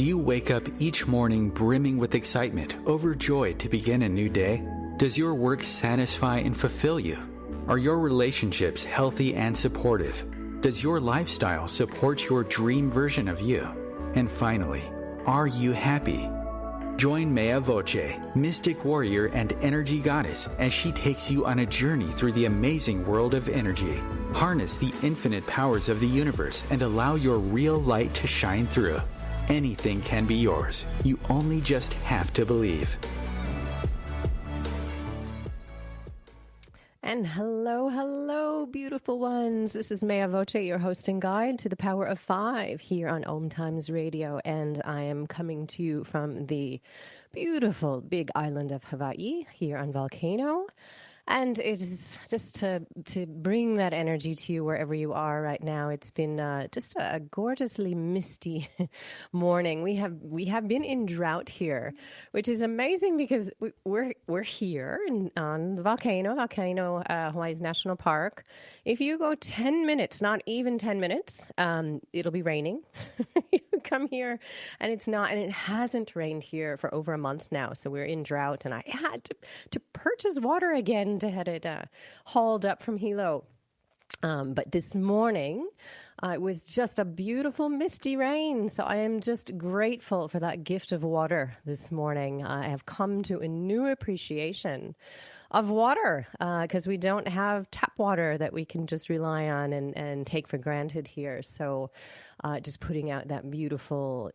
Do you wake up each morning brimming with excitement, overjoyed to begin a new day? Does your work satisfy and fulfill you? Are your relationships healthy and supportive? Does your lifestyle support your dream version of you? And finally, are you happy? Join Mea Voce, mystic warrior and energy goddess, as she takes you on a journey through the amazing world of energy. Harness the infinite powers of the universe and allow your real light to shine through. Anything can be yours. You only just have to believe. And hello, beautiful ones. This is Mea Voce, your host and guide to the Power of Five here on OMTimes Radio. And I am coming to you from the beautiful big island of Hawaii here on Volcano. And it is just to bring that energy to you wherever you are right now. It's been just a gorgeously misty morning. We have been in drought here, which is amazing because we're here on the volcano, Hawaii's National Park. If you go 10 minutes, not even 10 minutes, it'll be raining. You come here and it's not, and it hasn't rained here for over a month now. So we're in drought, and I had to purchase water again to have it hauled up from Hilo. But this morning, it was just a beautiful misty rain. So I am just grateful for that gift of water this morning. I have come to a new appreciation of water because we don't have tap water that we can just rely on and take for granted here. So just putting out that beautiful,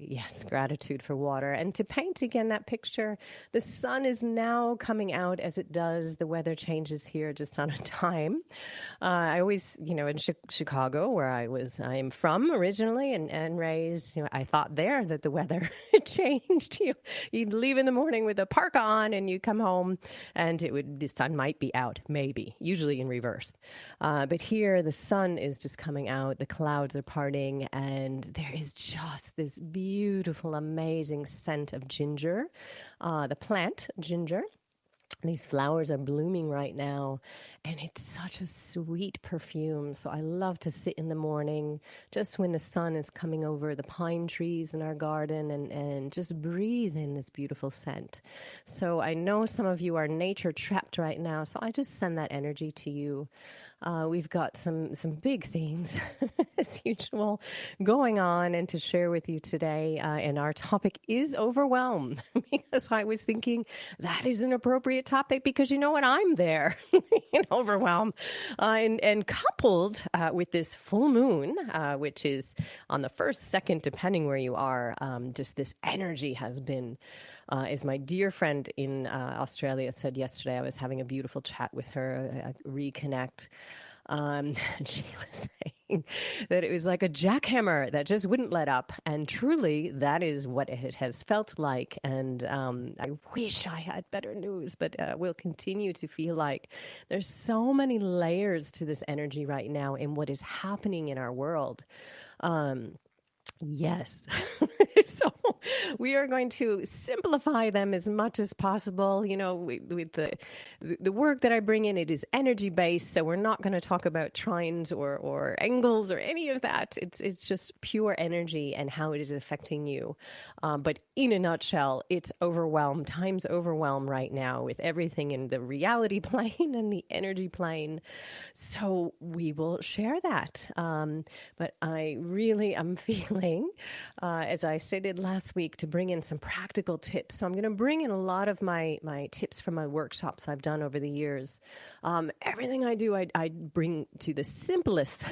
gratitude for water. And to paint again that picture, the sun is now coming out as it does. The weather changes here just on a dime. I always, in Chicago, where I am from originally and raised, I thought there that the weather changed. You'd leave in the morning with a parka on and you come home and the sun might be out, maybe, usually in reverse. But here the sun is just coming out, the clouds are parting, and there is just this beautiful, amazing scent of ginger, the plant ginger. These flowers are blooming right now, and it's such a sweet perfume. So I love to sit in the morning, just when the sun is coming over the pine trees in our garden, and just breathe in this beautiful scent. So I know some of you are nature trapped right now, so I just send that energy to you. We've got some big themes, as usual, going on and to share with you today. And our topic is overwhelm, because I was thinking that is an appropriate topic because you know what? I'm there in overwhelm. And coupled with this full moon, which is on the first, second, depending where you are, just this energy has been... as my dear friend in Australia said yesterday, I was having a beautiful chat with her, a reconnect. And she was saying that it was like a jackhammer that just wouldn't let up. And truly, that is what it has felt like. And I wish I had better news, but we'll continue to feel like there's so many layers to this energy right now in what is happening in our world. Yes. So we are going to simplify them as much as possible. With the work that I bring in, it is energy based. So we're not going to talk about trines or angles or any of that. It's just pure energy and how it is affecting you. But in a nutshell, it's overwhelm times overwhelm right now with everything in the reality plane and the energy plane. So we will share that. But I really am feeling, as I stated last week, to bring in some practical tips. So I'm going to bring in a lot of my tips from my workshops I've done over the years. Everything I do, I bring to the simplest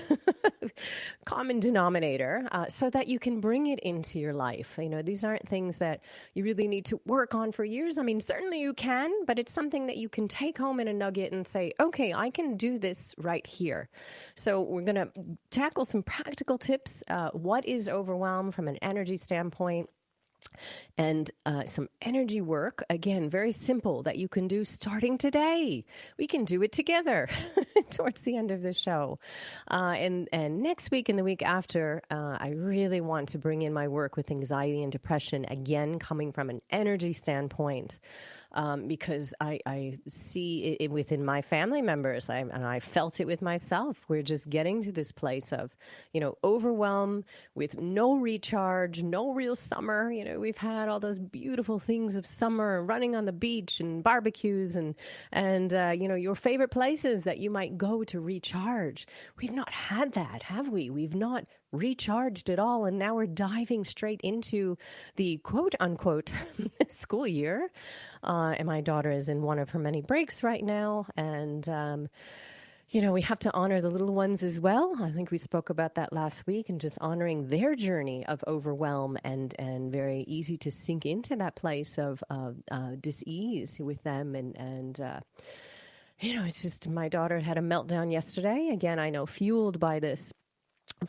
common denominator so that you can bring it into your life. These aren't things that you really need to work on for years. I mean, certainly you can, but it's something that you can take home in a nugget and say, okay, I can do this right here. So we're going to tackle some practical tips. What is overwhelm from an energy standpoint? And some energy work, again, very simple, that you can do starting today. We can do it together. towards the end of the show. And next week and the week after, I really want to bring in my work with anxiety and depression, again, coming from an energy standpoint, because I see it within my family members, and I felt it with myself. We're just getting to this place of, overwhelm with no recharge, no real summer. We've had all those beautiful things of summer, running on the beach and barbecues and your favorite places that you might go to recharge. We've not had that, have we? We've not recharged at all. And now we're diving straight into the quote unquote school year. And my daughter is in one of her many breaks right now. And, we have to honor the little ones as well. I think we spoke about that last week, and just honoring their journey of overwhelm and very easy to sink into that place of dis-ease with them. And it's just, my daughter had a meltdown yesterday. Again, I know, fueled by this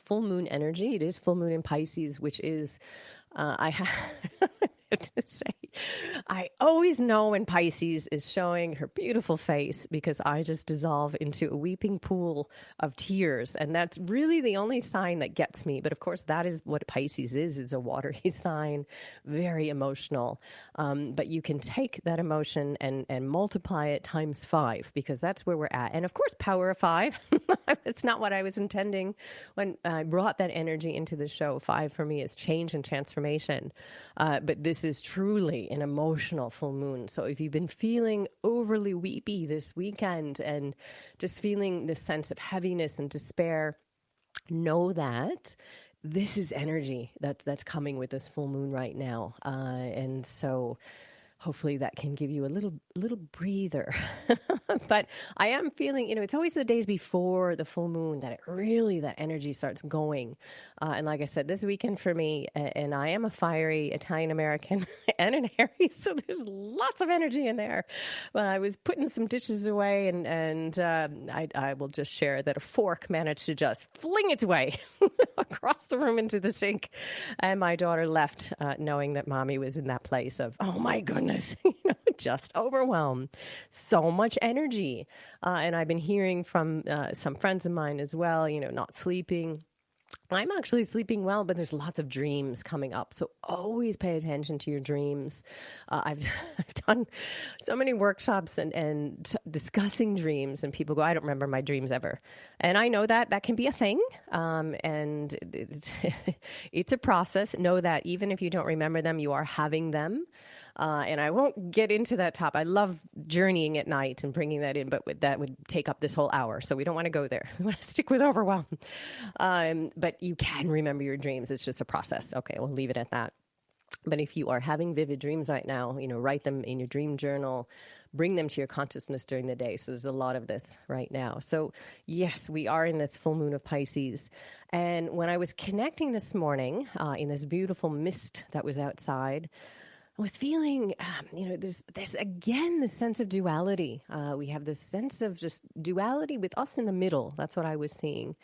full moon energy. It is full moon in Pisces, which is, I have to say, I always know when Pisces is showing her beautiful face, because I just dissolve into a weeping pool of tears. And that's really the only sign that gets me. But of course, that is what Pisces is. It's a watery sign, very emotional. But you can take that emotion and multiply it times 5, because that's where we're at. And of course, power of 5. It's not what I was intending when I brought that energy into the show. 5 for me is change and transformation. But this is truly an emotional full moon. So if you've been feeling overly weepy this weekend and just feeling this sense of heaviness and despair, know that this is energy that's coming with this full moon right now. And so hopefully that can give you a little breather. But I am feeling, it's always the days before the full moon that that energy starts going. And like I said, this weekend for me, and I am a fiery Italian-American and an Aries, so there's lots of energy in there. But I was putting some dishes away, and I will just share that a fork managed to just fling its way across the room into the sink. And my daughter left knowing that mommy was in that place of, oh my goodness, just overwhelmed. So much energy. And I've been hearing from some friends of mine as well, not sleeping. I'm actually sleeping well, but there's lots of dreams coming up. So always pay attention to your dreams. I've done so many workshops and discussing dreams, and people go, I don't remember my dreams ever. And I know that can be a thing. And it's a process. Know that even if you don't remember them, you are having them. And I won't get into that top. I love journeying at night and bringing that in, but that would take up this whole hour. So we don't want to go there. We want to stick with overwhelm. But you can remember your dreams. It's just a process. Okay, we'll leave it at that. But if you are having vivid dreams right now, write them in your dream journal, bring them to your consciousness during the day. So there's a lot of this right now. So yes, we are in this full moon of Pisces. And when I was connecting this morning in this beautiful mist that was outside, I was feeling, there's again this sense of duality. We have this sense of just duality with us in the middle. That's what I was seeing.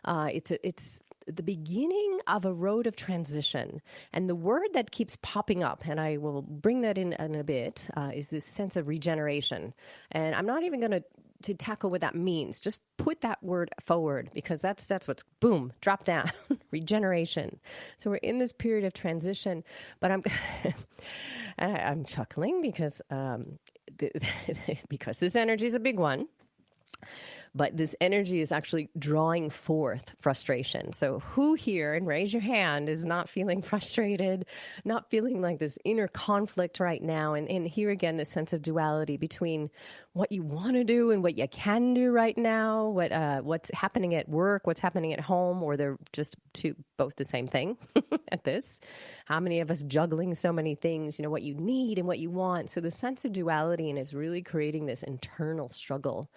It's the beginning of a road of transition. And the word that keeps popping up, and I will bring that in a bit, is this sense of regeneration. And I'm not even going to tackle what that means. Just put that word forward, because that's what's, boom, drop down, regeneration. So we're in this period of transition, but I'm chuckling because this energy is a big one. But this energy is actually drawing forth frustration. So who here, and raise your hand, is not feeling frustrated, not feeling like this inner conflict right now? And here again, this sense of duality between what you want to do and what you can do right now, what's happening at work, what's happening at home, or they're just both the same thing at this. How many of us juggling so many things, what you need and what you want? So the sense of duality is really creating this internal struggle.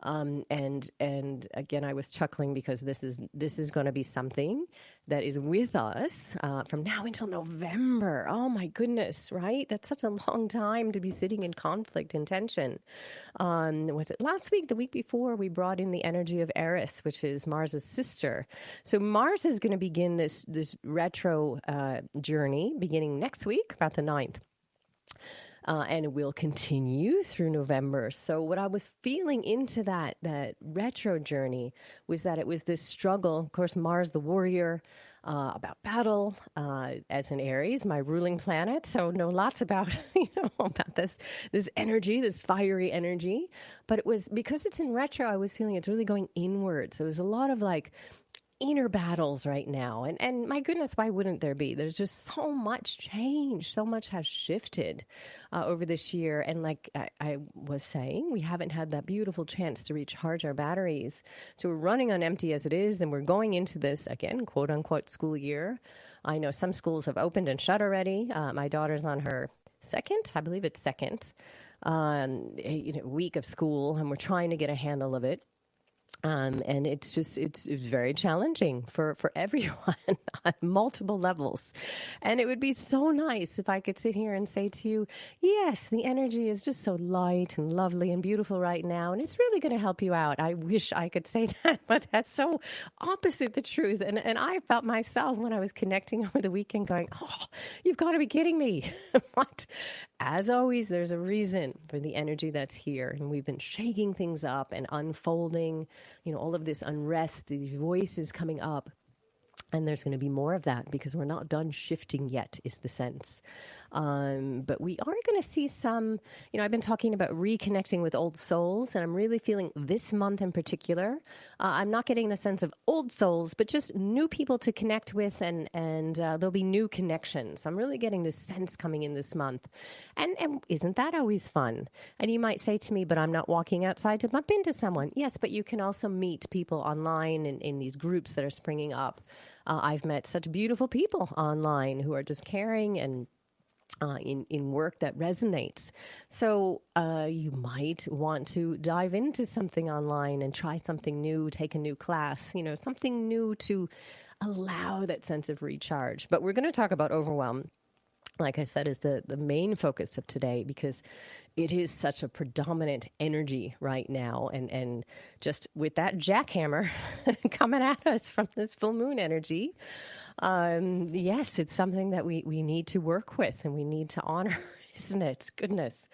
And again, I was chuckling because this is going to be something that is with us from now until November. Oh my goodness, right? That's such a long time to be sitting in conflict and tension. Was it last week, the week before, we brought in the energy of Eris, which is Mars's sister. So Mars is going to begin this retro journey beginning next week, about the 9th. and it will continue through November. So what I was feeling into that retro journey was that it was this struggle. Of course, Mars, the warrior, about battle as an Aries, my ruling planet. So know lots about about this energy, this fiery energy. But it was because it's in retro, I was feeling it's really going inward. So there's a lot of like inner battles right now. And my goodness, why wouldn't there be? There's just so much change. So much has shifted over this year. And like I was saying, we haven't had that beautiful chance to recharge our batteries. So we're running on empty as it is. And we're going into this, again, quote unquote, school year. I know some schools have opened and shut already. My daughter's on her second, I believe it's second, week of school. And we're trying to get a handle of it. And it's very challenging for everyone on multiple levels. And it would be so nice if I could sit here and say to you, yes, the energy is just so light and lovely and beautiful right now. And it's really going to help you out. I wish I could say that, but that's so opposite the truth. And I felt myself when I was connecting over the weekend going, oh, you've got to be kidding me. But as always, there's a reason for the energy that's here. And we've been shaking things up and unfolding, all of this unrest, these voices coming up. And there's going to be more of that because we're not done shifting yet, is the sense. But we are going to see some, I've been talking about reconnecting with old souls, and I'm really feeling this month in particular. I'm not getting the sense of old souls, but just new people to connect with, and there'll be new connections. I'm really getting this sense coming in this month. And isn't that always fun? And you might say to me, but I'm not walking outside to bump into someone. Yes, but you can also meet people online in these groups that are springing up. I've met such beautiful people online who are just caring and in work that resonates. So you might want to dive into something online and try something new, take a new class, something new to allow that sense of recharge. But we're going to talk about overwhelm, like I said, is the main focus of today, because it is such a predominant energy right now. And just with that jackhammer coming at us from this full moon energy, yes, it's something that we need to work with and we need to honor, isn't it? Goodness.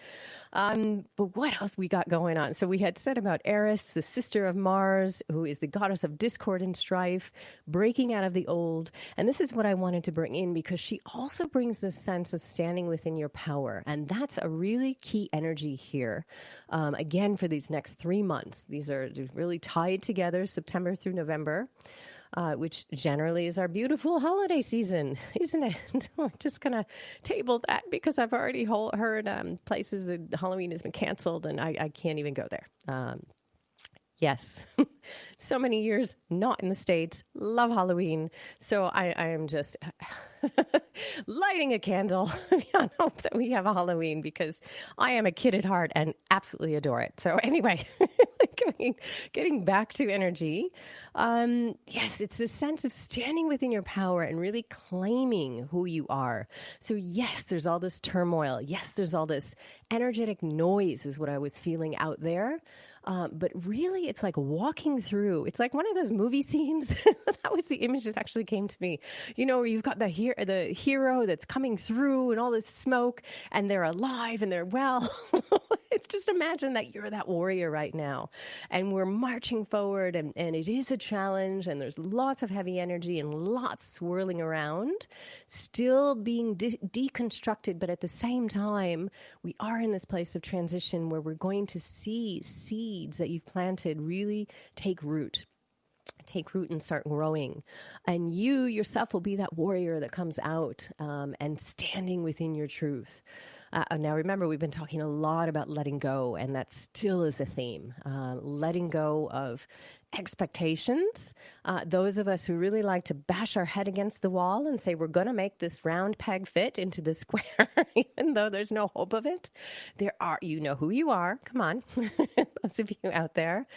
But what else we got going on? So we had said about Eris, the sister of Mars, who is the goddess of discord and strife, breaking out of the old. And this is what I wanted to bring in because she also brings this sense of standing within your power. And that's a really key energy here. Again, for these next 3 months, these are really tied together, September through November. Which generally is our beautiful holiday season, isn't it? We're just going to table that because I've already heard places that Halloween has been canceled and I can't even go there. Yes, so many years not in the States, love Halloween. So I am just lighting a candle on hope that we have a Halloween because I am a kid at heart and absolutely adore it. So anyway, getting back to energy. Yes, it's this sense of standing within your power and really claiming who you are. So yes, there's all this turmoil. Yes, there's all this energetic noise is what I was feeling out there. But really, it's like walking through. It's like one of those movie scenes. That was the image that actually came to me. Where you've got the hero that's coming through and all this smoke, and they're alive and they're well. It's just imagine that you're that warrior right now. And we're marching forward, and it is a challenge, and there's lots of heavy energy and lots swirling around, still being deconstructed. But at the same time, we are in this place of transition where we're going to see seeds that you've planted really take root and start growing. And you yourself will be that warrior that comes out and standing within your truth. Now, remember, we've been talking a lot about letting go, and that still is a theme. Letting go of expectations. Those of us who really like to bash our head against the wall and say, we're going to make this round peg fit into the square, even though there's no hope of it. You know who you are. Come on, those of you out there.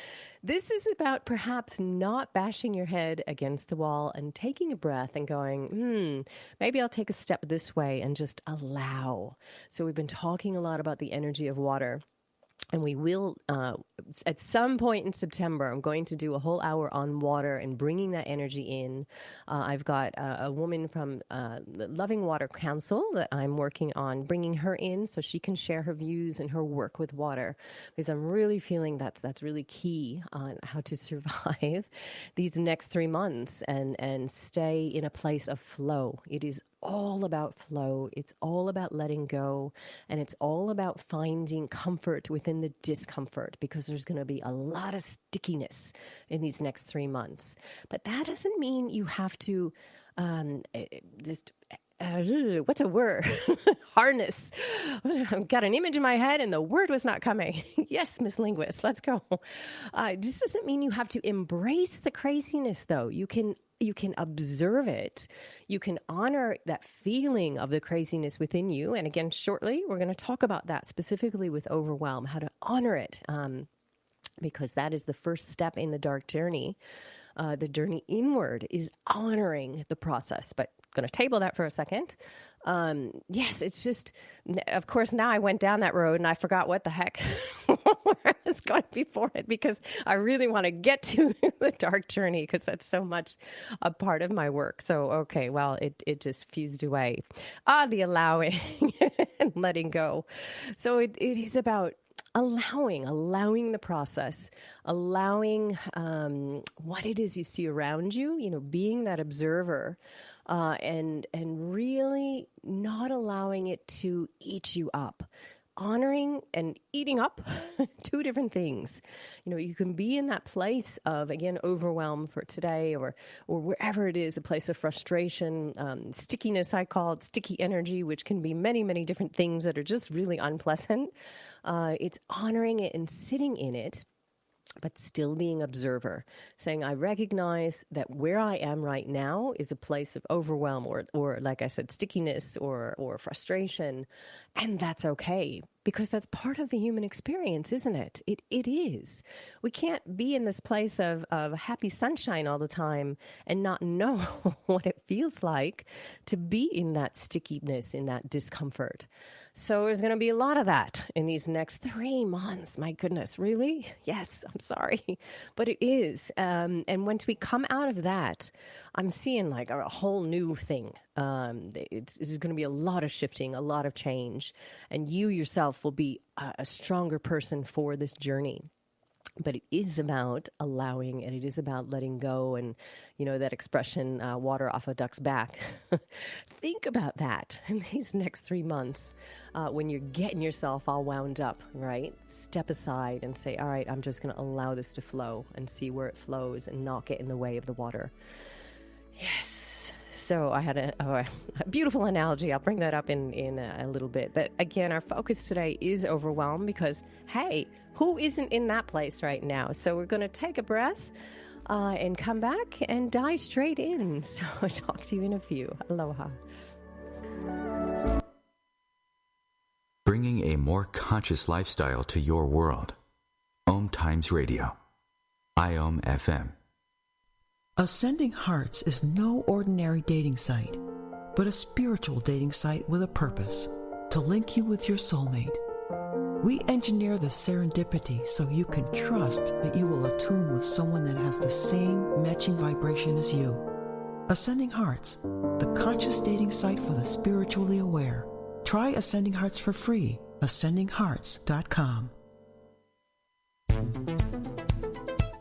This is about perhaps not bashing your head against the wall and taking a breath and going, maybe I'll take a step this way and just allow. So we've been talking a lot about the energy of water. And we will, at some point in September, I'm going to do a whole hour on water and bringing that energy in. I've got a woman from the Loving Water Council that I'm working on bringing her in so she can share her views and her work with water, because I'm really feeling that's really key on how to survive these next 3 months and stay in a place of flow. It is all about flow. It's all about letting go. And it's all about finding comfort within the discomfort, because there's going to be a lot of stickiness in these next 3 months. But that doesn't mean you have to what's a word? Harness. I've got an image in my head and the word was not coming. Yes, Miss Linguist, let's go. It just doesn't mean you have to embrace the craziness, though. You can observe it. You can honor that feeling of the craziness within you. And again, shortly, we're going to talk about that specifically with Overwhelm, how to honor it, because that is the first step in the dark journey. The journey inward is honoring the process. But going to table that for a second. Yes, it's just, of course, now I went down that road and I forgot what the heck where I was going before it, because I really want to get to the dark journey, because that's so much a part of my work. So, okay, well, it just fused away. The allowing and letting go. So it is about allowing the process, allowing what it is you see around you, being that observer, and really not allowing it to eat you up. Honoring and eating up, two different things. You can be in that place of, again, overwhelm for today, or wherever it is, a place of frustration, stickiness, I call it sticky energy, which can be many, many different things that are just really unpleasant. It's honoring it and sitting in it, but still being observer, saying, I recognize that where I am right now is a place of overwhelm or like I said, stickiness or frustration. And that's okay, because that's part of the human experience, isn't it? It is. We can't be in this place of happy sunshine all the time and not know what it feels like to be in that stickiness, in that discomfort. So there's going to be a lot of that in these next 3 months. My goodness, really? Yes, I'm sorry. But it is. And once we come out of that, I'm seeing like a whole new thing. It's going to be a lot of shifting, a lot of change. And you yourself will be a stronger person for this journey. But it is about allowing, and it is about letting go. And, that expression, water off a duck's back. Think about that in these next 3 months when you're getting yourself all wound up, right? Step aside and say, all right, I'm just going to allow this to flow and see where it flows and not get in the way of the water. Yes. So I had a beautiful analogy. I'll bring that up in a little bit. But again, our focus today is overwhelm, because, hey, who isn't in that place right now? So we're going to take a breath and come back and dive straight in. So I'll talk to you in a few. Aloha. Bringing a more conscious lifestyle to your world. OMTimes Radio. IOM FM. Ascending Hearts is no ordinary dating site, but a spiritual dating site with a purpose, to link you with your soulmate. We engineer the serendipity so you can trust that you will attune with someone that has the same matching vibration as you. Ascending Hearts, the conscious dating site for the spiritually aware. Try Ascending Hearts for free. AscendingHearts.com.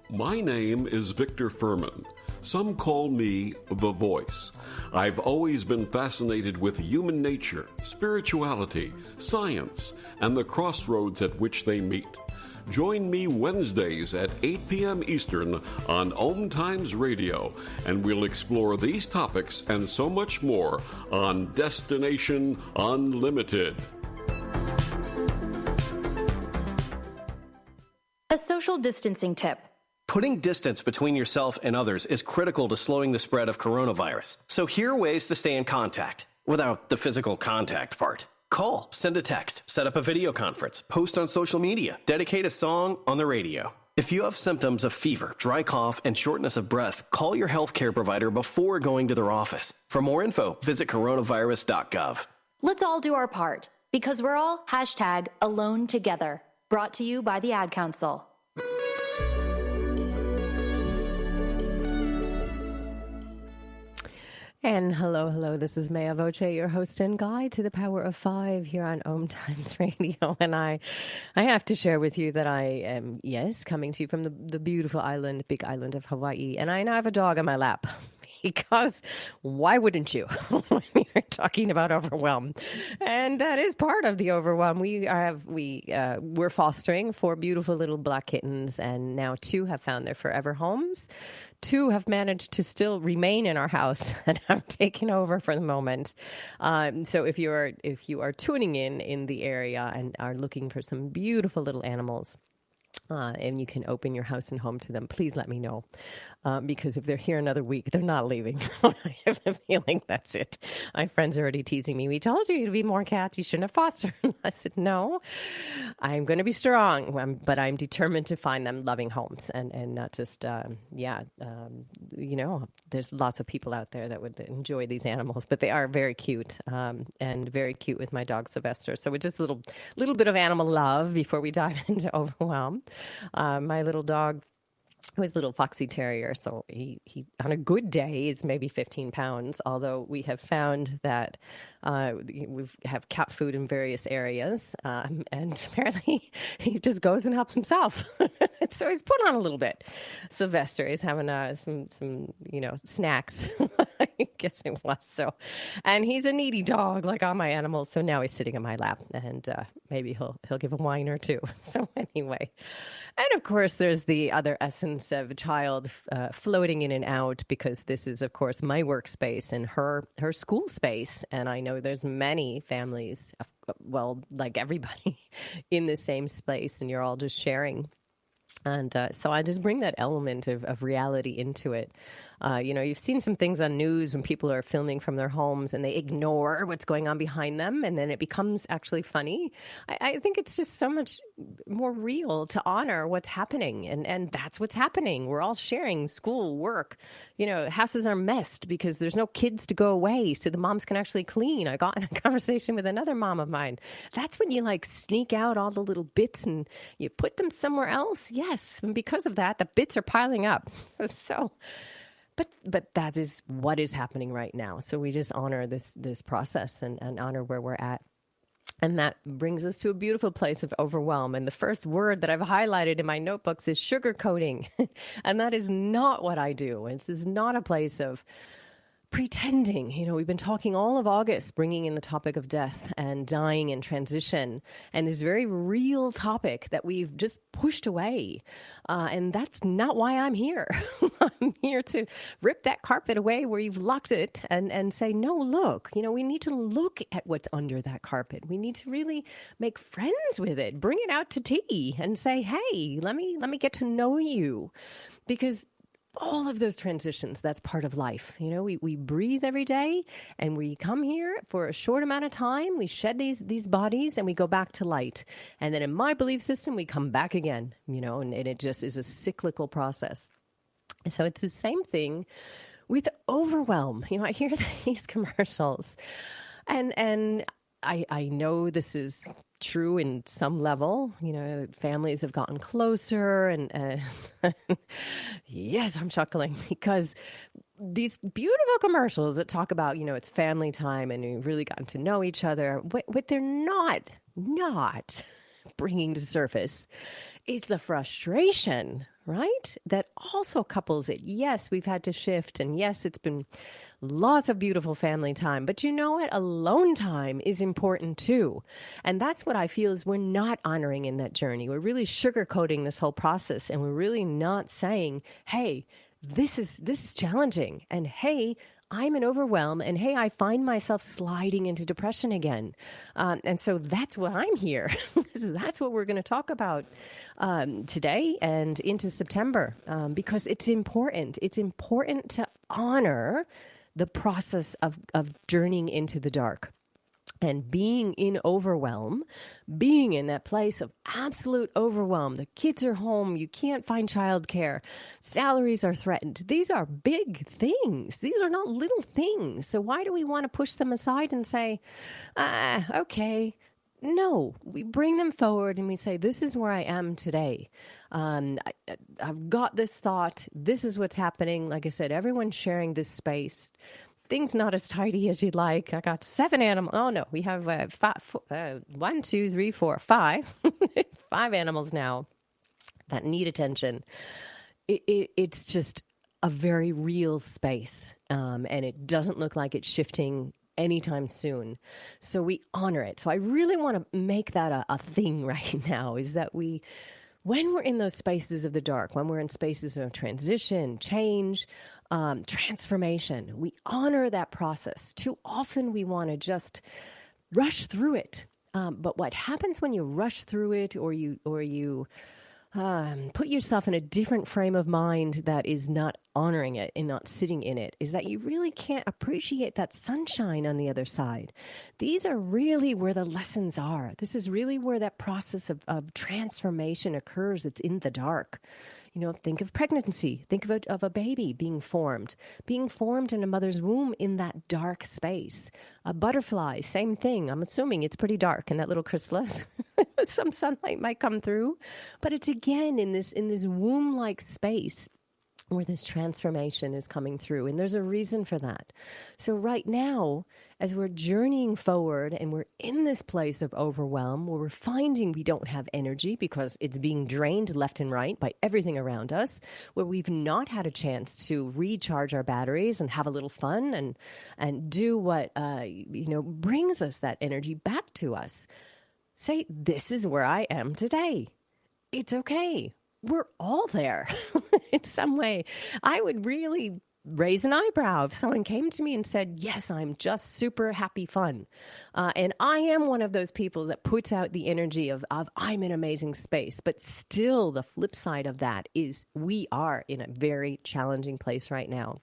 My name is Victor Furman. Some call me the Voice. I've always been fascinated with human nature, spirituality, science, and the crossroads at which they meet. Join me Wednesdays at 8 p.m. Eastern on OMTimes Radio, and we'll explore these topics and so much more on Destination Unlimited. A social distancing tip. Putting distance between yourself and others is critical to slowing the spread of coronavirus. So here are ways to stay in contact without the physical contact part. Call, send a text, set up a video conference, post on social media, dedicate a song on the radio. If you have symptoms of fever, dry cough, and shortness of breath, call your healthcare provider before going to their office. For more info, visit coronavirus.gov. Let's all do our part, because we're all #alone together. Brought to you by the Ad Council. And hello, this is Mea Voce, your host and guide to the Power of Five here on OMTimes Radio. And I have to share with you that I am, yes, coming to you from the beautiful island, big island of Hawaii. And I now have a dog on my lap. Because why wouldn't you when you're talking about overwhelm? And that is part of the overwhelm. We're fostering 4 beautiful little black kittens, and now 2 have found their forever homes. 2 have managed to still remain in our house, and I'm taking over for the moment. So if you are tuning in the area and are looking for some beautiful little animals, and you can open your house and home to them, please let me know. Because if they're here another week, they're not leaving. I have a feeling that's it. My friends are already teasing me. We told you to be more cats. You shouldn't have fostered. I said, no, I'm going to be strong, but I'm determined to find them loving homes and not just, there's lots of people out there that would enjoy these animals, but they are very cute and very cute with my dog, Sylvester. So with just a little bit of animal love before we dive into overwhelm. My little dog, who is a little foxy terrier, so he on a good day is maybe 15 pounds, although we have found that we have cat food in various areas, and apparently he just goes and helps himself. So he's put on a little bit. Sylvester is having some snacks. I guess it was so. And he's a needy dog, like all my animals, so now he's sitting in my lap, and maybe he'll give a whine or two. So anyway, and of course there's the other essence of a child floating in and out, because this is, of course, my workspace and her school space. And I know there's many families, well, like everybody, in the same space, and you're all just sharing. And so I just bring that element of reality into it. You've seen some things on news when people are filming from their homes and they ignore what's going on behind them, and then it becomes actually funny. I think it's just so much more real to honor what's happening, and that's what's happening. We're all sharing school, work. Houses are messed because there's no kids to go away, so the moms can actually clean. I got in a conversation with another mom of mine. That's when you sneak out all the little bits and you put them somewhere else. Yes, and because of that, the bits are piling up. So. But that is what is happening right now. So we just honor this process and honor where we're at. And that brings us to a beautiful place of overwhelm. And the first word that I've highlighted in my notebooks is sugarcoating. And that is not what I do. This is not a place of pretending. We've been talking all of August, bringing in the topic of death and dying and transition, and this very real topic that we've just pushed away. And that's not why I'm here. I'm here to rip that carpet away where you've locked it and say, no, look, we need to look at what's under that carpet. We need to really make friends with it, bring it out to tea and say, hey, let me get to know you, because all of those transitions, that's part of life. We breathe every day, and we come here for a short amount of time. We shed these bodies and we go back to light. And then in my belief system, we come back again, and it just is a cyclical process. So it's the same thing with overwhelm. I hear these commercials, and I know this is true in some level. Families have gotten closer, and yes, I'm chuckling because these beautiful commercials that talk about, it's family time and we've really gotten to know each other. What they're not bringing to surface is the frustration, right? That also couples it. Yes, we've had to shift, and yes, it's been lots of beautiful family time, but you know what? Alone time is important too. And that's what I feel is we're not honoring in that journey. We're really sugarcoating this whole process, and we're really not saying, hey, this is challenging, and hey, I'm in overwhelm, and hey, I find myself sliding into depression again. And so that's why I'm here. That's what we're going to talk about today and into September, because it's important. It's important to honor the process of journeying into the dark. And being in overwhelm, being in that place of absolute overwhelm, the kids are home, you can't find childcare, salaries are threatened. These are big things. These are not little things. So why do we want to push them aside and say, okay, No, we bring them forward and we say, this is where I am today. I've got this thought. This is what's happening. Like I said, everyone's sharing this space. Things not as tidy as you'd like. I got 7 animals. Oh, no, we have 1, 2, 3, 4, 5. 5 animals now that need attention. It's just a very real space, and it doesn't look like it's shifting anytime soon. So we honor it. So I really want to make that a thing right now, is that when we're in those spaces of the dark, when we're in spaces of transition, change, transformation, we honor that process. Too often we want to just rush through it. But what happens when you rush through it, or you put yourself in a different frame of mind that is not honoring it and not sitting in it, is that you really can't appreciate that sunshine on the other side. These are really where the lessons are. This is really where that process of transformation occurs. It's in the dark. You know, think of pregnancy. Think of a baby being formed in a mother's womb in that dark space. A butterfly, same thing. I'm assuming it's pretty dark in that little chrysalis. Some sunlight might come through, but it's again in this womb-like space where this transformation is coming through. And there's a reason for that. So right now, as we're journeying forward and we're in this place of overwhelm, where we're finding we don't have energy because it's being drained left and right by everything around us, where we've not had a chance to recharge our batteries and have a little fun and do what brings us that energy back to us. Say, this is where I am today. It's okay. We're all there in some way. I would really raise an eyebrow if someone came to me and said, yes, I'm just super happy fun. And I am one of those people that puts out the energy of I'm in amazing space. But still, the flip side of that is we are in a very challenging place right now.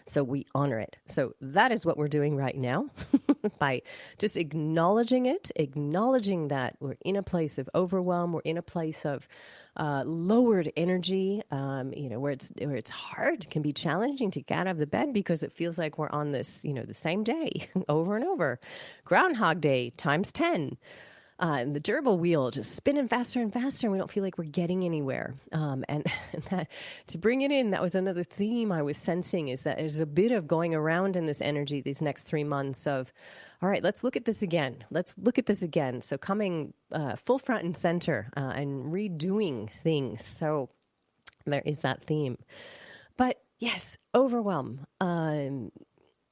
So we honor it. So that is what we're doing right now by just acknowledging it, acknowledging that we're in a place of overwhelm. We're in a place of lowered energy, where it's hard, can be challenging to get out of the bed because it feels like we're on this, the same day over and over. Groundhog Day times 10. And the gerbil wheel just spinning faster and faster, and we don't feel like we're getting anywhere. And that, to bring it in, that was another theme I was sensing, is that there's a bit of going around in this energy these next 3 months of, all right, let's look at this again. Let's look at this again. So coming full front and center and redoing things. So there is that theme. But yes, overwhelm.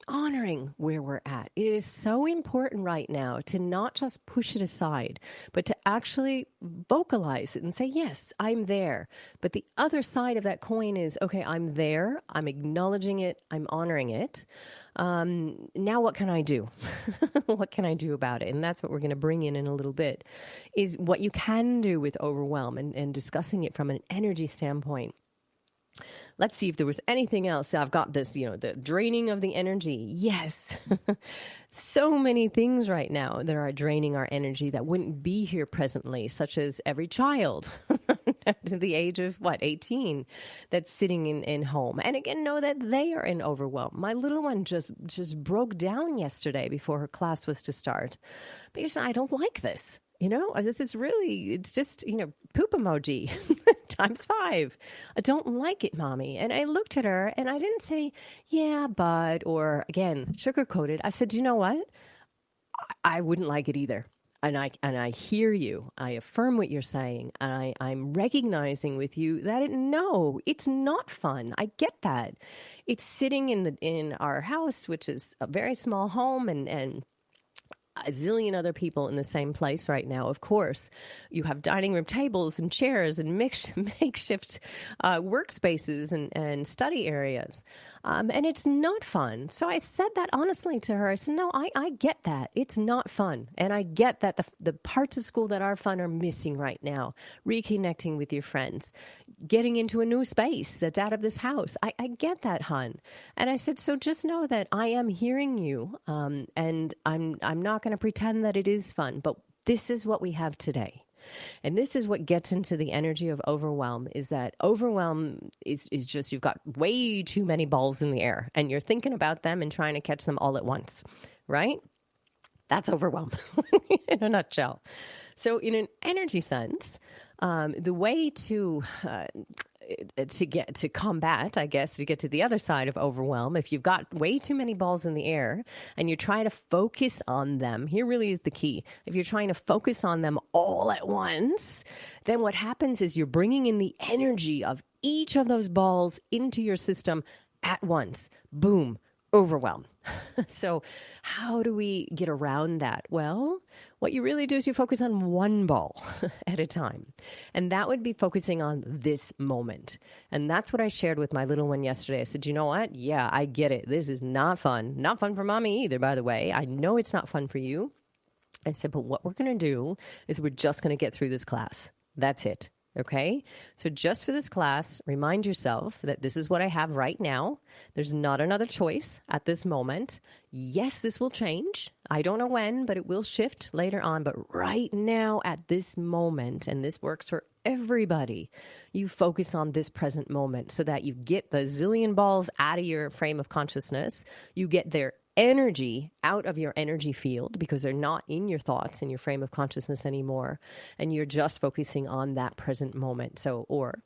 Honoring where we're at. It is so important right now to not just push it aside, but to actually vocalize it and say, yes, I'm there. But the other side of that coin is, okay, I'm there. I'm acknowledging it. I'm honoring it. Now what can I do? What can I do about it? And that's what we're going to bring in a little bit, is what you can do with overwhelm and discussing it from an energy standpoint. Let's see if there was anything else. I've got this, the draining of the energy. Yes. So many things right now that are draining our energy that wouldn't be here presently, such as every child to the age of 18 that's sitting in home. And again, know that they are in overwhelm. My little one just broke down yesterday before her class was to start because I don't like this. This is really, it's just, poop emoji times 5. I don't like it, Mommy. And I looked at her and I didn't say, yeah, but, or again, sugarcoated. I said, you know what? I wouldn't like it either. And I hear you. I affirm what you're saying. And I'm recognizing with you that no, it's not fun. I get that. It's sitting in our house, which is a very small home, and a zillion other people in the same place right now. Of course, you have dining room tables and chairs and makeshift workspaces and study areas. And it's not fun. So I said that honestly to her. I said, no, I get that. It's not fun. And I get that the parts of school that are fun are missing right now. Reconnecting with your friends, getting into a new space that's out of this house. I get that, hon. And I said, so just know that I am hearing you. And I'm not going to pretend that it is fun, but this is what we have today. And this is what gets into the energy of overwhelm, is that overwhelm is just, you've got way too many balls in the air and you're thinking about them and trying to catch them all at once, right? That's overwhelm in a nutshell. So in an energy sense, the way to get to combat, I guess, to get to the other side of overwhelm, if you've got way too many balls in the air and you're trying to focus on them, here really is the key. If you're trying to focus on them all at once, then what happens is you're bringing in the energy of each of those balls into your system at once. Boom. Overwhelm. So how do we get around that? Well, what you really do is you focus on one ball at a time. And that would be focusing on this moment. And that's what I shared with my little one yesterday. I said, you know what? Yeah, I get it. This is not fun. Not fun for mommy either, by the way. I know it's not fun for you. I said, but what we're going to do is we're just going to get through this class. That's it. Okay, so just for this class, remind yourself that this is what I have right now. There's not another choice at this moment. Yes, this will change. I don't know when, but it will shift later on. But right now, at this moment, and this works for everybody, you focus on this present moment so that you get the zillion balls out of your frame of consciousness. You get their energy out of your energy field because they're not in your thoughts, in your frame of consciousness anymore. And you're just focusing on that present moment. So, or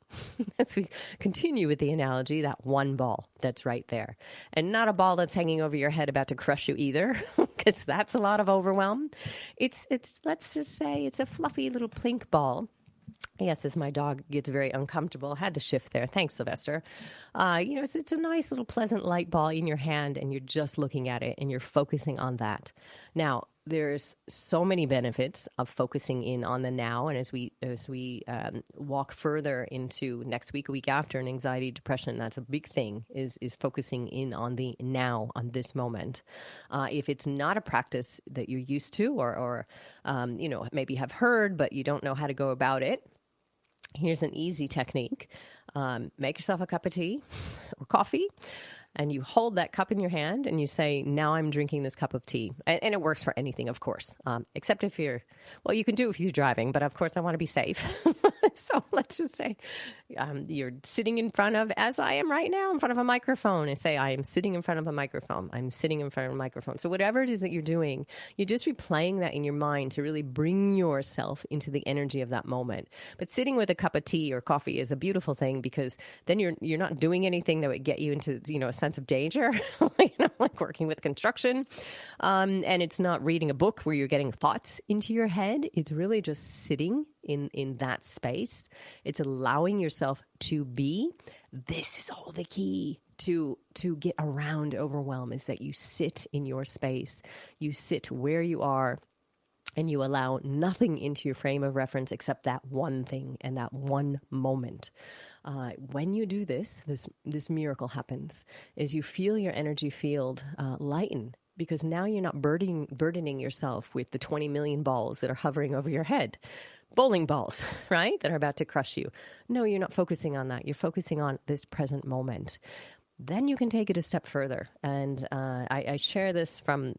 as we continue with the analogy, that one ball that's right there. And not a ball that's hanging over your head about to crush you either, because that's a lot of overwhelm. It's let's just say it's a fluffy little plink ball. Yes, as my dog gets very uncomfortable. Had to shift there. Thanks, Sylvester. It's a nice little pleasant light ball in your hand, and you're just looking at it, and you're focusing on that. Now, there's so many benefits of focusing in on the now, and as we walk further into next week, a week after, and anxiety, depression, that's a big thing, is focusing in on the now, on this moment. If it's not a practice that you're used to, or maybe have heard, but you don't know how to go about it, here's an easy technique. Make yourself a cup of tea or coffee, and you hold that cup in your hand and you say, now I'm drinking this cup of tea. And it works for anything, of course, except if you can do it if you're driving, but of course I want to be safe. So let's just say you're sitting in front of, as I am right now, in front of a microphone, and say, I am sitting in front of a microphone. I'm sitting in front of a microphone. So whatever it is that you're doing, you're just replaying that in your mind to really bring yourself into the energy of that moment. But sitting with a cup of tea or coffee is a beautiful thing because then you're not doing anything that would get you into, a sense of danger, like working with construction. And it's not reading a book where you're getting thoughts into your head. It's really just sitting in that space. It's allowing yourself to be. This is all the key to get around overwhelm, is that you sit in your space. You sit where you are, and you allow nothing into your frame of reference except that one thing and that one moment. When you do this miracle happens, is you feel your energy field lighten, because now you're not burdening yourself with the 20 million balls that are hovering over your head. Bowling balls, right, that are about to crush you. No, you're not focusing on that. You're focusing on this present moment. Then you can take it a step further. And I share this from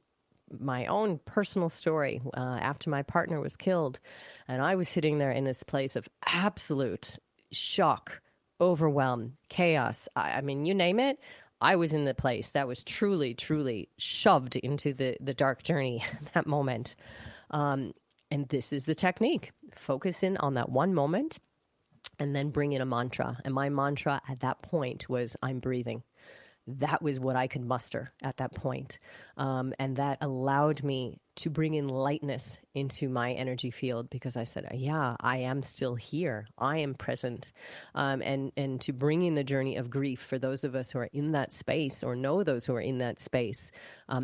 my own personal story. After my partner was killed, and I was sitting there in this place of absolute shock, overwhelm, chaos. I mean, you name it. I was in the place that was truly, truly shoved into the dark journey at that moment. And this is the technique. Focus in on that one moment and then bring in a mantra. And my mantra at that point was, I'm breathing. That was what I could muster at that point. And that allowed me to bring in lightness into my energy field, because I said, yeah, I am still here. I am present. And to bring in the journey of grief for those of us who are in that space or know those who are in that space,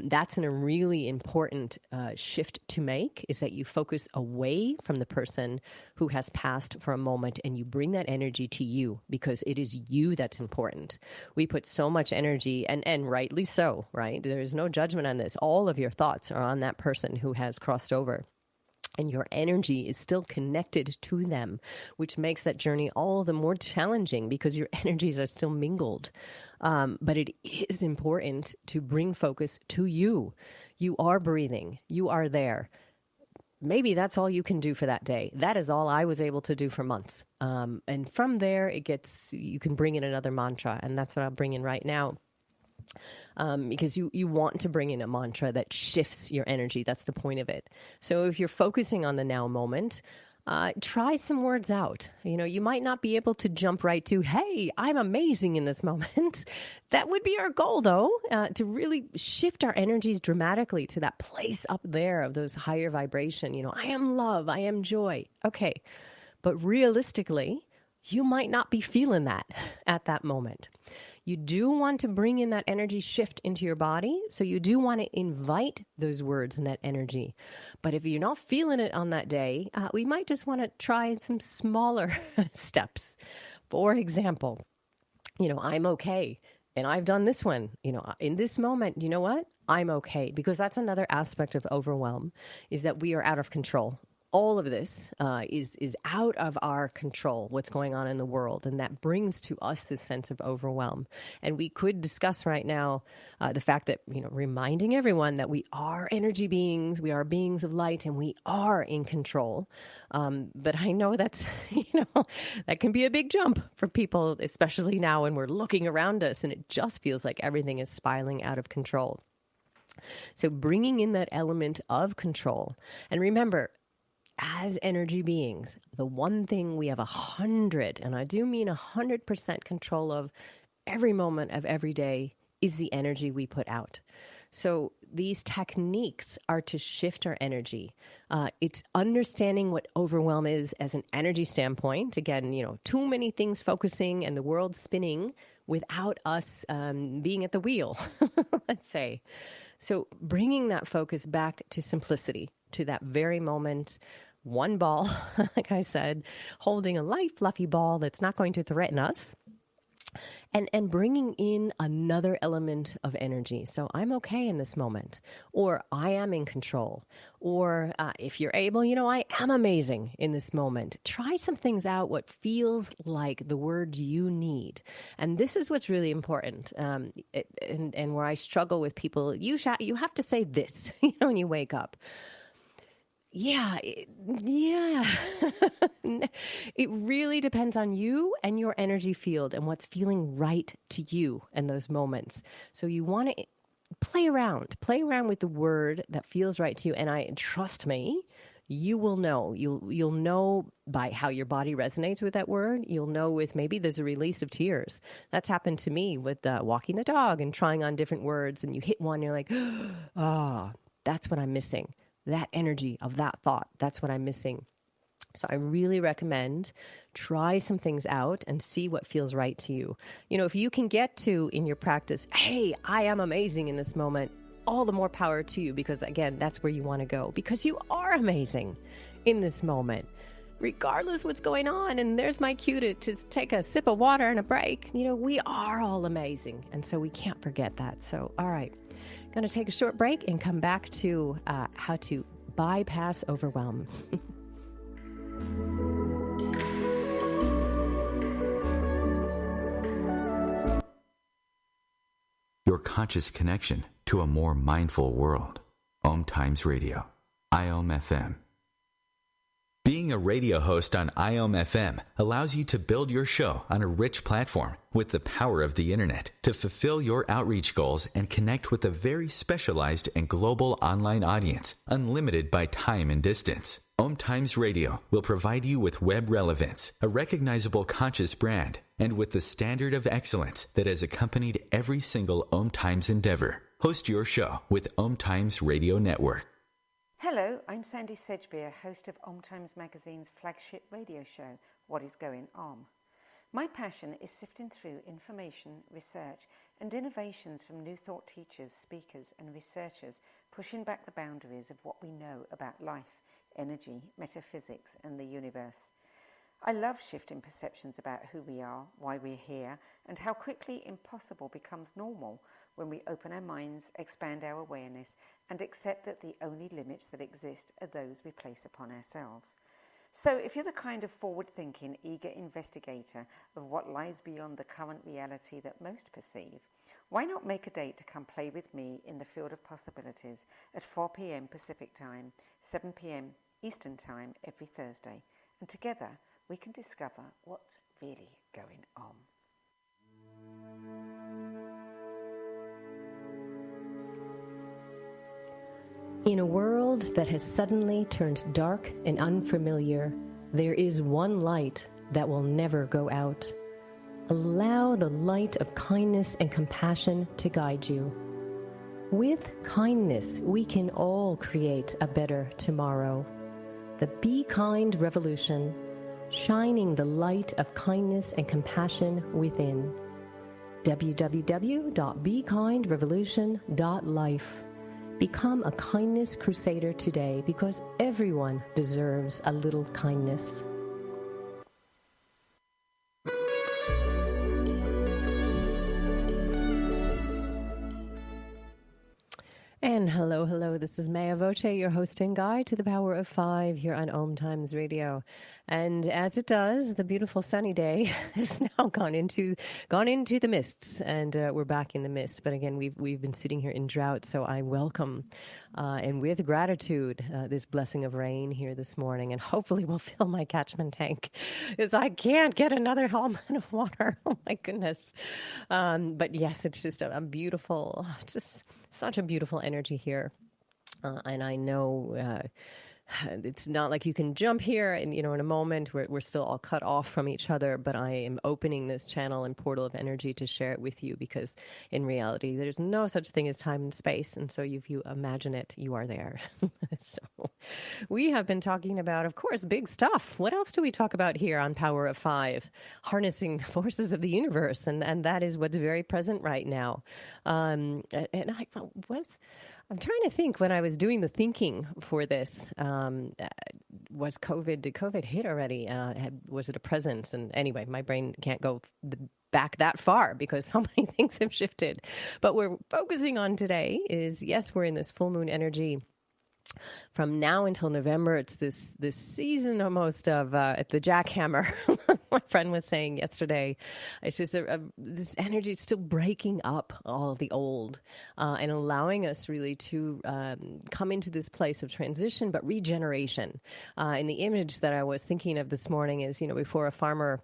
that's a really important shift to make, is that you focus away from the person who has passed for a moment and you bring that energy to you, because it is you that's important. We put so much energy, and rightly so, right? There is no judgment on this. All of your thoughts are on that person who has crossed over. And your energy is still connected to them, which makes that journey all the more challenging because your energies are still mingled. But it is important to bring focus to you. You are breathing. You are there. Maybe that's all you can do for that day. That is all I was able to do for months. And from there, you can bring in another mantra. And that's what I'll bring in right now. because you want to bring in a mantra that shifts your energy. That's the point of it. So if you're focusing on the now moment, try some words out. You might not be able to jump right to, hey, I'm amazing in this moment. That would be our goal, though, to really shift our energies dramatically to that place up there of those higher vibration. I am love, I am joy. Okay. But realistically, you might not be feeling that at that moment. You do want to bring in that energy shift into your body. So you do want to invite those words and that energy. But if you're not feeling it on that day, we might just want to try some smaller steps. For example, I'm okay. And I've done this one, in this moment, you know what? I'm okay. Because that's another aspect of overwhelm, is that we are out of control. All of this is out of our control, what's going on in the world. And that brings to us this sense of overwhelm. And we could discuss right now the fact that, reminding everyone that we are energy beings, we are beings of light, and we are in control. But I know that's, that can be a big jump for people, especially now when we're looking around us and it just feels like everything is spiraling out of control. So bringing in that element of control. And remember, as energy beings, the one thing we have 100, and I do mean 100% control of every moment of every day, is the energy we put out. So these techniques are to shift our energy. It's understanding what overwhelm is as an energy standpoint. Again, too many things focusing and the world spinning without us being at the wheel, let's say. So bringing that focus back to simplicity, to that very moment, one ball, like I said, holding a light, fluffy ball that's not going to threaten us, and bringing in another element of energy. So I'm okay in this moment, or I am in control, or if you're able, I am amazing in this moment. Try some things out, what feels like the word you need. And this is what's really important. And where I struggle with people, you have to say this, when you wake up. Yeah. It really depends on you and your energy field and what's feeling right to you in those moments. So you want to play around with the word that feels right to you. And trust me, you will know. You'll know by how your body resonates with that word. You'll know with maybe there's a release of tears. That's happened to me with walking the dog and trying on different words. And you hit one, you're like, that's what I'm missing. That energy of that thought, that's what I'm missing. So I really recommend try some things out and see what feels right to you. If you can get to in your practice, hey, I am amazing in this moment, all the more power to you, because again, that's where you want to go, because you are amazing in this moment, regardless what's going on. And there's my cue to take a sip of water and a break. We are all amazing. And so we can't forget that. So, all right. Going to take a short break and come back to how to bypass overwhelm. Your conscious connection to a more mindful world. OMTimes Radio. IOM FM. Being a radio host on IOM FM allows you to build your show on a rich platform with the power of the internet to fulfill your outreach goals and connect with a very specialized and global online audience, unlimited by time and distance. OMTimes Radio will provide you with web relevance, a recognizable conscious brand, and with the standard of excellence that has accompanied every single OMTimes endeavor. Host your show with OMTimes Radio Network. Hello, I'm Sandy Sedgbeer, host of OMTimes Magazine's flagship radio show, What is Going On. My passion is sifting through information, research, and innovations from new thought teachers, speakers, and researchers, pushing back the boundaries of what we know about life, energy, metaphysics, and the universe. I love shifting perceptions about who we are, why we're here, and how quickly impossible becomes normal when we open our minds, expand our awareness, and accept that the only limits that exist are those we place upon ourselves. So if you're the kind of forward-thinking, eager investigator of what lies beyond the current reality that most perceive, why not make a date to come play with me in the field of possibilities at 4 p.m. Pacific Time, 7 p.m. Eastern Time every Thursday, and together we can discover what's really going on. In a world that has suddenly turned dark and unfamiliar, there is one light that will never go out. Allow the light of kindness and compassion to guide you. With kindness, we can all create a better tomorrow. The Be Kind Revolution, shining the light of kindness and compassion within. www.bekindrevolution.life. Become a kindness crusader today, because everyone deserves a little kindness. And hello, this is Mea Voce, your host and guide to the Power of Five here on OMTimes Radio. And as it does, the beautiful sunny day has now gone into the mists, and we're back in the mist. But again, we've been sitting here in drought, so I welcome and with gratitude this blessing of rain here this morning, and hopefully we'll fill my catchment tank, because I can't get another helmet of water. Oh my goodness! But yes, it's just a beautiful, just such a beautiful energy here, and I know it's not like you can jump here and, in a moment we're still all cut off from each other, but I am opening this channel and portal of energy to share it with you, because in reality there's no such thing as time and space, and so if you imagine it, you are there. So we have been talking about, of course, big stuff. What else do we talk about here on Power of Five? Harnessing the forces of the universe, and that is what's very present right now. I'm trying to think, when I was doing the thinking for this, did COVID hit already? Was it a presence? And anyway, my brain can't go back that far because so many things have shifted. But we're focusing on today is, yes, we're in this full moon energy. From now until November, it's this season almost of the jackhammer. My friend was saying yesterday, it's just this energy still breaking up all the old and allowing us really to come into this place of transition, but regeneration. And the image that I was thinking of this morning is, before a farmer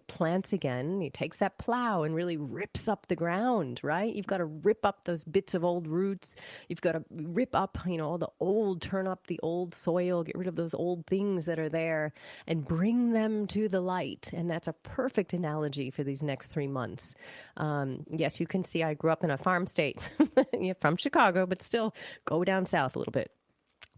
plants again, he takes that plow and really rips up the ground, right? You've got to rip up those bits of old roots. You've got to rip up, all the old, turn up the old soil, get rid of those old things that are there and bring them to the light. And that's a perfect analogy for these next 3 months. Yes, you can see I grew up in a farm state from Chicago, but still go down south a little bit.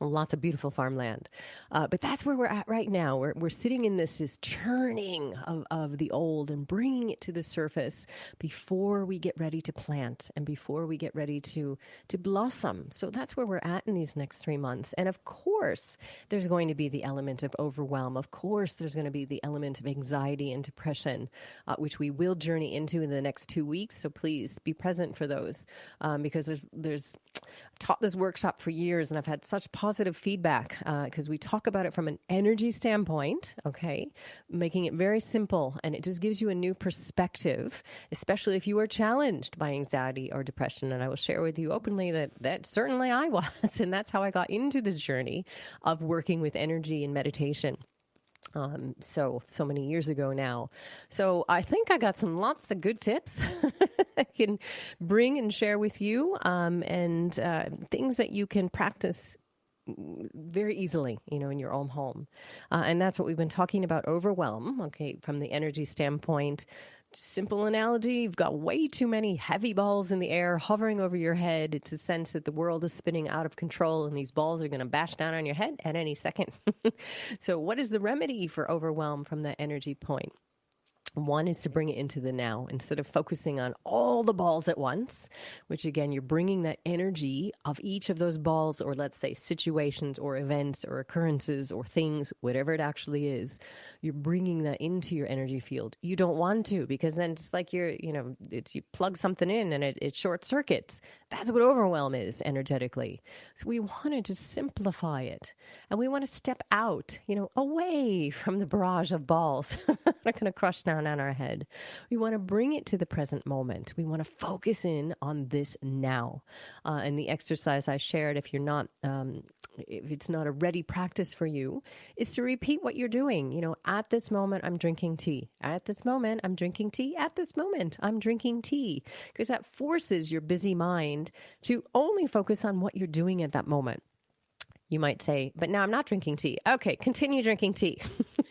Lots of beautiful farmland. But that's where we're at right now. We're sitting in this churning of the old and bringing it to the surface before we get ready to plant and before we get ready to blossom. So that's where we're at in these next 3 months. And of course, there's going to be the element of overwhelm. Of course, there's going to be the element of anxiety and depression, which we will journey into in the next 2 weeks. So please be present for those, because I've taught this workshop for years, and I've had such positive feedback because we talk about it from an energy standpoint, okay, making it very simple, and it just gives you a new perspective, especially if you are challenged by anxiety or depression. And I will share with you openly that certainly I was, and that's how I got into the journey of working with energy and meditation. So many years ago now. So I think I got lots of good tips I can bring and share with you, and things that you can practice very easily, in your own home. And that's what we've been talking about, overwhelm, okay, from the energy standpoint. Simple analogy, you've got way too many heavy balls in the air hovering over your head. It's a sense that the world is spinning out of control and these balls are going to bash down on your head at any second. So what is the remedy for overwhelm from that energy point? One is to bring it into the now instead of focusing on all the balls at once, which again, you're bringing that energy of each of those balls, or let's say situations or events or occurrences or things, whatever it actually is, you're bringing that into your energy field. You don't want to, because then it's like you plug something in and it short circuits. That's what overwhelm is energetically. So we want to just simplify it, and we want to step out, away from the barrage of balls that are going to crush down on our head. We want to bring it to the present moment. We want to focus in on this now. And the exercise I shared, if it's not a ready practice for you, is to repeat what you're doing. At this moment, I'm drinking tea. At this moment, I'm drinking tea. At this moment, I'm drinking tea. Because that forces your busy mind to only focus on what you're doing at that moment. You might say, but now I'm not drinking tea. Okay, continue drinking tea,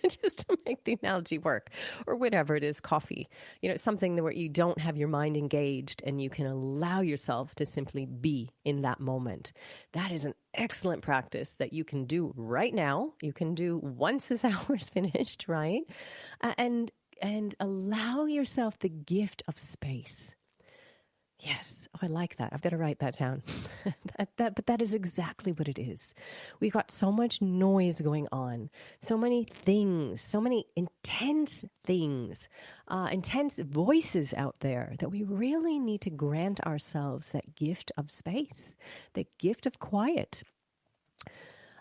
just to make the analogy work, or whatever it is, coffee. Something where you don't have your mind engaged and you can allow yourself to simply be in that moment. That is an excellent practice that you can do right now. You can do once this hour is finished, right? And allow yourself the gift of space. Yes. Oh, I like that. I've got to write that down. But that is exactly what it is. We've got so much noise going on, so many things, so many intense things, intense voices out there that we really need to grant ourselves that gift of space, that gift of quiet.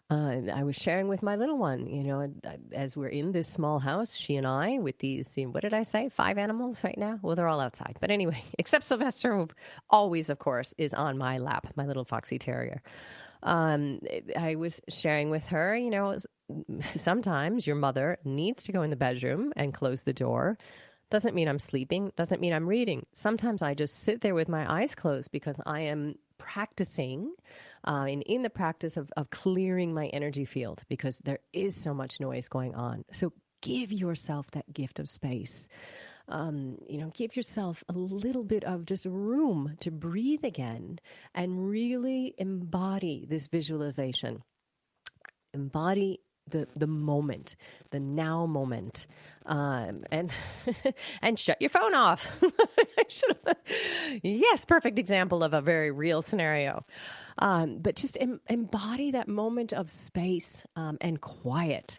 I was sharing with my little one, as we're in this small house, she and I, with these, what did I say? 5 animals right now? Well, they're all outside. But anyway, except Sylvester, who always, of course, is on my lap, my little foxy terrier. I was sharing with her, sometimes your mother needs to go in the bedroom and close the door. Doesn't mean I'm sleeping. Doesn't mean I'm reading. Sometimes I just sit there with my eyes closed because I am practicing and in the practice of clearing my energy field, because there is so much noise going on. So give yourself that gift of space. Give yourself a little bit of just room to breathe again and really embody this visualization. Embody the moment, the now moment, and and shut your phone off. Yes, perfect example of a very real scenario. But just embody that moment of space and quiet.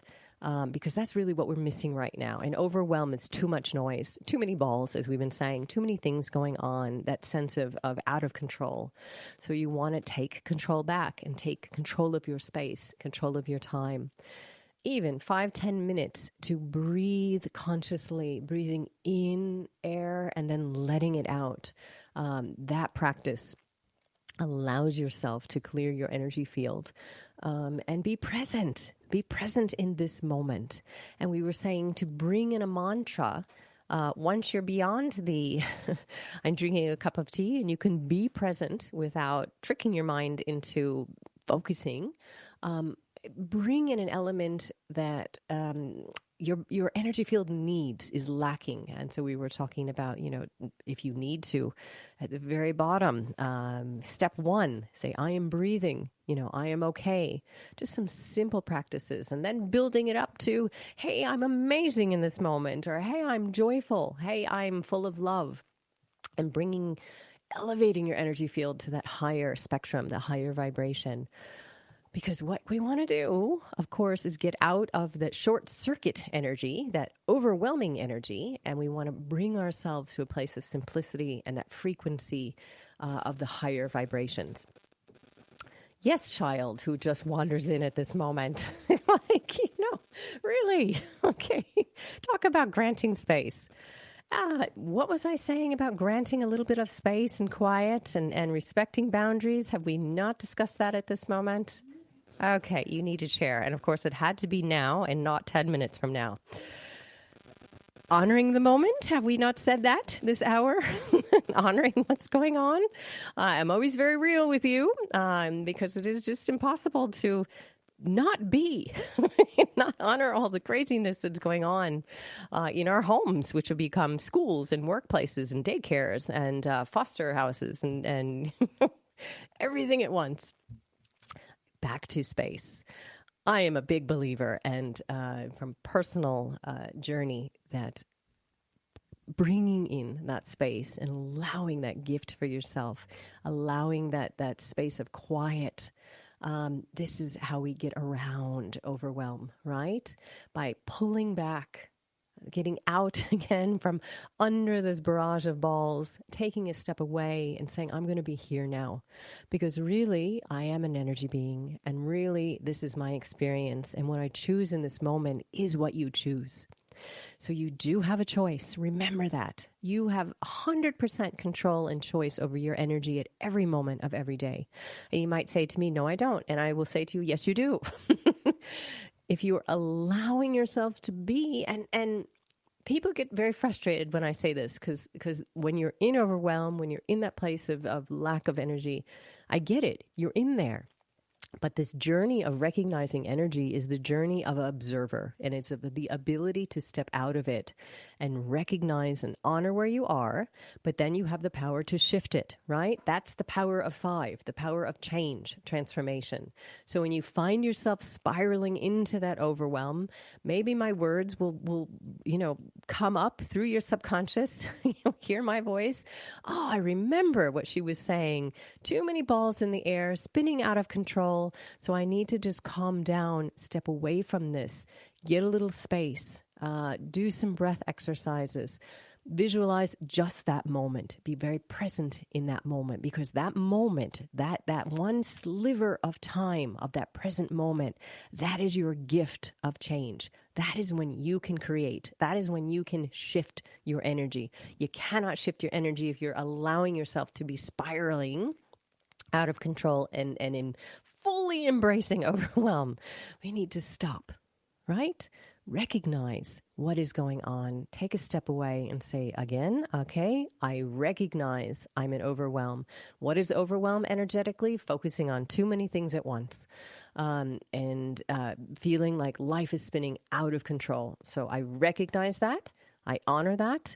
Because that's really what we're missing right now. And overwhelm is too much noise, too many balls, as we've been saying, too many things going on, that sense of out of control. So you want to take control back and take control of your space, control of your time. Even 5-10 minutes to breathe consciously, breathing in air and then letting it out. That practice allows yourself to clear your energy field and be present. Be present in this moment. And we were saying to bring in a mantra once you're beyond the I'm drinking a cup of tea, and you can be present without tricking your mind into focusing. Bring in an element that your energy field needs is lacking. And so we were talking about, if you need to, at the very bottom, step 1, say, I am breathing, I am okay. Just some simple practices. And then building it up to, hey, I'm amazing in this moment, or hey, I'm joyful. Hey, I'm full of love. And elevating your energy field to that higher spectrum, the higher vibration. Because what we want to do, of course, is get out of that short circuit energy, that overwhelming energy, and we want to bring ourselves to a place of simplicity and that frequency of the higher vibrations. Yes, child who just wanders in at this moment. Really? Okay. Talk about granting space. What was I saying about granting a little bit of space and quiet and respecting boundaries? Have we not discussed that at this moment? Okay, you need to share. And of course, it had to be now and not 10 minutes from now. Honoring the moment. Have we not said that this hour? Honoring what's going on. I'm always very real with you because it is just impossible to not be, not honor all the craziness that's going on in our homes, which have become schools and workplaces and daycares and foster houses and everything at once. Back to space. I am a big believer, and from personal journey, that bringing in that space and allowing that gift for yourself, allowing that space of quiet, this is how we get around overwhelm, right? By pulling back, getting out again from under this barrage of balls, taking a step away and saying, I'm going to be here now. Because really, I am an energy being, and really, this is my experience. And what I choose in this moment is what you choose. So you do have a choice. Remember that. You have 100% control and choice over your energy at every moment of every day. And you might say to me, no, I don't. And I will say to you, yes, you do. If you're allowing yourself to be, and people get very frustrated when I say this, because when you're in overwhelm, when you're in that place of lack of energy, I get it. You're in there. But this journey of recognizing energy is the journey of an observer, and it's the ability to step out of it and recognize and honor where you are, but then you have the power to shift it, right? That's the power of 5, the power of change, transformation. So when you find yourself spiraling into that overwhelm, maybe my words will come up through your subconscious. You'll hear my voice. Oh, I remember what she was saying. Too many balls in the air, spinning out of control. So I need to just calm down, step away from this, get a little space, do some breath exercises, visualize just that moment, be very present in that moment, because that moment, that one sliver of time of that present moment, that is your gift of change. That is when you can create. That is when you can shift your energy. You cannot shift your energy if you're allowing yourself to be spiraling out of control and in fully embracing overwhelm. We need to stop, right? Recognize what is going on. Take a step away and say again, okay, I recognize I'm in overwhelm. What is overwhelm energetically? Focusing on too many things at once. And feeling like life is spinning out of control. So I recognize that. I honor that.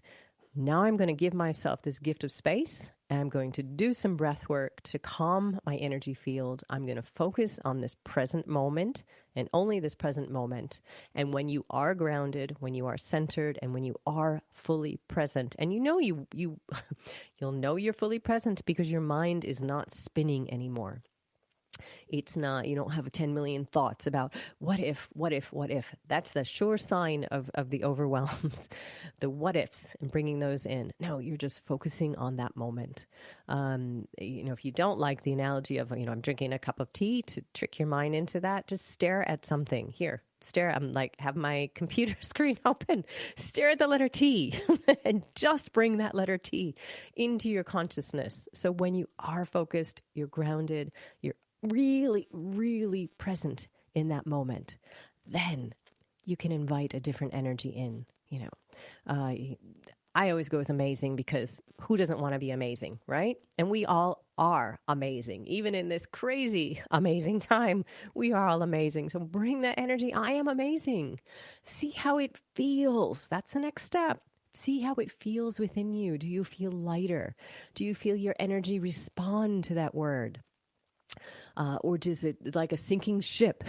Now I'm going to give myself this gift of space. I'm going to do some breath work to calm my energy field. I'm going to focus on this present moment and only this present moment. And when you are grounded, when you are centered, and when you are fully present, and you'll know you're fully present because your mind is not spinning anymore. It's not, you don't have 10 million thoughts about what if. That's the sure sign of the overwhelms, the what ifs, and bringing those in. No, you're just focusing on that moment. If you don't like the analogy of, I'm drinking a cup of tea to trick your mind into that, just stare at something. Here, stare. I'm like, have my computer screen open, stare at the letter T and just bring that letter T into your consciousness. So when you are focused, you're grounded, you're really, really present in that moment, then you can invite a different energy in. I always go with amazing because who doesn't want to be amazing, right? And we all are amazing. Even in this crazy, amazing time, we are all amazing. So bring that energy. I am amazing. See how it feels. That's the next step. See how it feels within you. Do you feel lighter? Do you feel your energy respond to that word? Or is it like a sinking ship,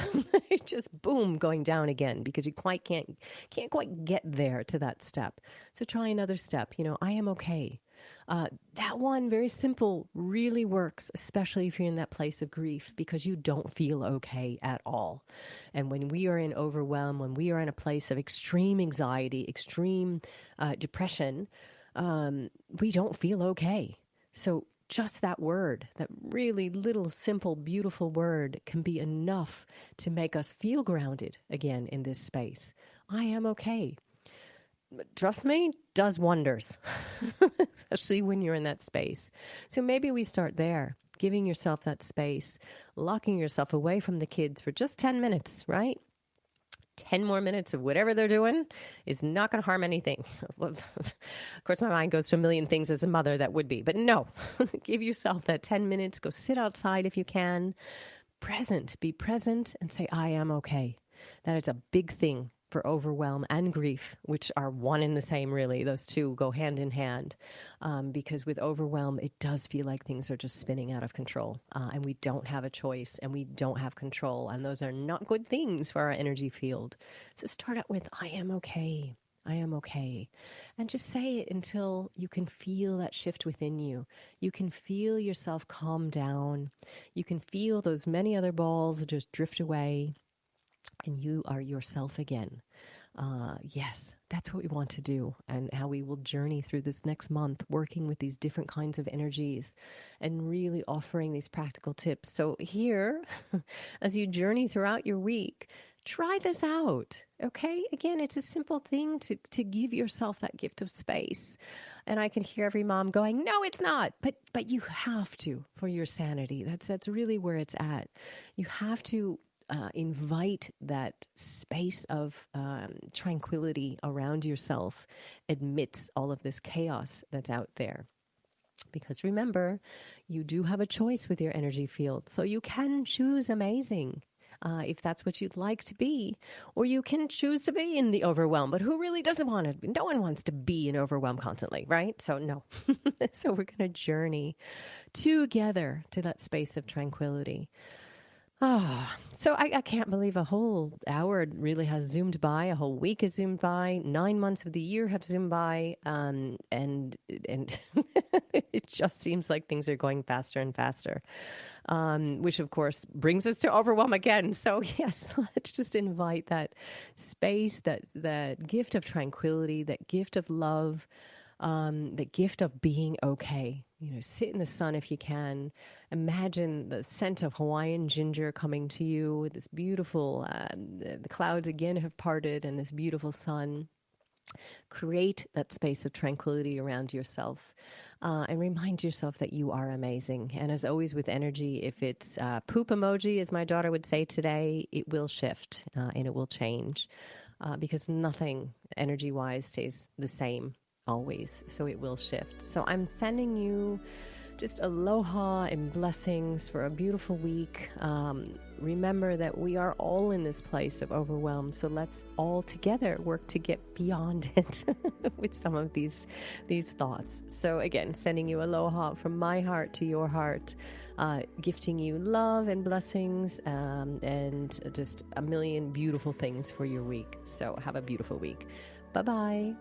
just boom, going down again because you can't quite get there to that step. So try another step. I am okay. That one, very simple, really works, especially if you're in that place of grief because you don't feel okay at all. And when we are in overwhelm, when we are in a place of extreme anxiety, extreme depression, we don't feel okay. So just that word, that really little, simple, beautiful word can be enough to make us feel grounded again in this space. I am okay. Trust me, does wonders, especially when you're in that space. So maybe we start there, giving yourself that space, locking yourself away from the kids for just 10 minutes, right? 10 more minutes of whatever they're doing is not going to harm anything. Well, of course, my mind goes to a million things as a mother that would be, but no, give yourself that 10 minutes. Go sit outside if you can. Be present and say, I am okay. That is a big thing for overwhelm and grief, which are one and the same, really. Those two go hand in hand because with overwhelm, it does feel like things are just spinning out of control and we don't have a choice and we don't have control. And those are not good things for our energy field. So start out with, I am okay. I am okay. And just say it until you can feel that shift within you. You can feel yourself calm down. You can feel those many other balls just drift away. And you are yourself again. Yes, that's what we want to do and how we will journey through this next month, working with these different kinds of energies and really offering these practical tips. So here, as you journey throughout your week, try this out, okay? Again, it's a simple thing to give yourself that gift of space. And I can hear every mom going, no, it's not. But you have to for your sanity. That's really where it's at. You have to invite that space of tranquility around yourself amidst all of this chaos that's out there. Because remember, you do have a choice with your energy field. So you can choose amazing if that's what you'd like to be. Or you can choose to be in the overwhelm. But who really doesn't want to? No one wants to be in overwhelm constantly, right? So no. So we're going to journey together to that space of tranquility. So I can't believe a whole hour really has zoomed by. A whole week has zoomed by. 9 months of the year have zoomed by. And it just seems like things are going faster and faster, which, of course, brings us to overwhelm again. So, yes, let's just invite that space, that gift of tranquility, that gift of love, the gift of being okay. Sit in the sun if you can. Imagine the scent of Hawaiian ginger coming to you with this beautiful, the clouds again have parted and this beautiful sun. Create that space of tranquility around yourself and remind yourself that you are amazing. And as always with energy, if it's poop emoji, as my daughter would say today, it will shift and it will change because nothing energy-wise stays the same always. So it will shift. So I'm sending you just aloha and blessings for a beautiful week. Remember that we are all in this place of overwhelm. So let's all together work to get beyond it with some of these thoughts. So again, sending you aloha from my heart to your heart, gifting you love and blessings and just a million beautiful things for your week. So have a beautiful week. Bye-bye.